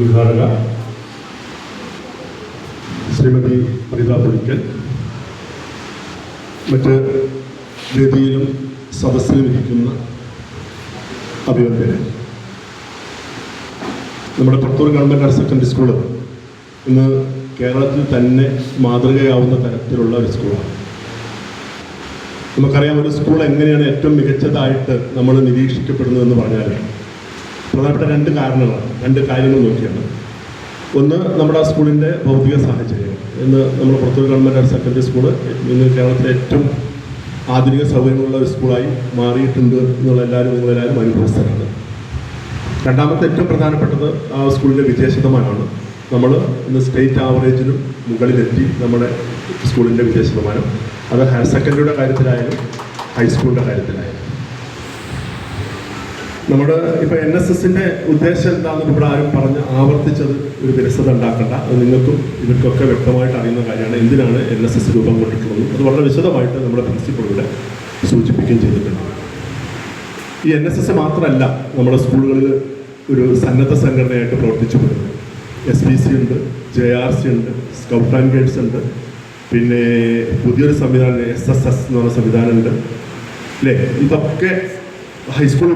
ഉദ്ഘാടക ശ്രീമതി പ്രീത പുളിക്കൽ, മറ്റ് വേദിയിലും സദസ്സിലും ഇരിക്കുന്ന അഭിനന്ദനൻ. നമ്മുടെ Puthur government higher secondary school ഇന്ന് കേരളത്തിൽ തന്നെ മാതൃകയാവുന്ന തരത്തിലുള്ള ഒരു സ്കൂളാണ്. നമുക്കറിയാം, ഒരു സ്കൂൾ എങ്ങനെയാണ് ഏറ്റവും മികച്ചതായിട്ട് നമ്മൾ നിരീക്ഷിക്കപ്പെടുന്നതെന്ന് പറഞ്ഞാൽ പ്രധാനപ്പെട്ട രണ്ട് കാര്യങ്ങൾ നോക്കിയാണ്. ഒന്ന്, നമ്മുടെ ആ സ്കൂളിൻ്റെ ഭൗതിക സാഹചര്യം. ഇന്ന് നമ്മൾ Puthur government higher secondary school ഇന്ന് കേരളത്തിലെ ഏറ്റവും ആധുനിക സൗകര്യങ്ങളുള്ള ഒരു സ്കൂളായി മാറിയിട്ടുണ്ട് എന്നുള്ള നിങ്ങളെല്ലാവരും അനുഭവസ്ഥരാണ്. രണ്ടാമത്തെ ഏറ്റവും പ്രധാനപ്പെട്ടത് ആ സ്കൂളിൻ്റെ വിജയശതമാനമാണ്. നമ്മൾ ഇന്ന് സ്റ്റേറ്റ് ആവറേജിനും മുകളിലെത്തി നമ്മുടെ സ്കൂളിൻ്റെ വിജയശതമാനം. അത് ഹയർ സെക്കൻഡറിയുടെ കാര്യത്തിലായാലും ഹൈസ്കൂളിൻ്റെ കാര്യത്തിലായാലും. നമ്മുടെ ഇപ്പോൾ NSSൻ്റെ ഉദ്ദേശം എന്താണെന്ന് ഇവിടെ ആരും പറഞ്ഞ് ആവർത്തിച്ചത് ഒരു വിരസത ഉണ്ടാക്കേണ്ട. അത് നിങ്ങൾക്കും ഇവർക്കൊക്കെ വ്യക്തമായിട്ട് അറിയുന്ന കാര്യമാണ് എന്തിനാണ് NSS രൂപം കൊണ്ടിട്ടുള്ളത്. അത് വളരെ വിശദമായിട്ട് നമ്മുടെ പ്രിൻസിപ്പളിവിടെ സൂചിപ്പിക്കുകയും ചെയ്തിട്ടുണ്ട്. ഈ NSS മാത്രമല്ല നമ്മുടെ സ്കൂളുകളിൽ ഒരു സന്നദ്ധ സംഘടനയായിട്ട് പ്രവർത്തിച്ചു വരുന്നത്. SPC ഉണ്ട്, JRC ഉണ്ട്, സ്കൗട്ട് ആൻഡ് ഗൈഡ്സ് ഉണ്ട്, പിന്നെ പുതിയൊരു സംവിധാനം SSS എന്ന് പറഞ്ഞ സംവിധാനം ഉണ്ട് അല്ലേ. ഇതൊക്കെ ഹൈസ്കൂൾ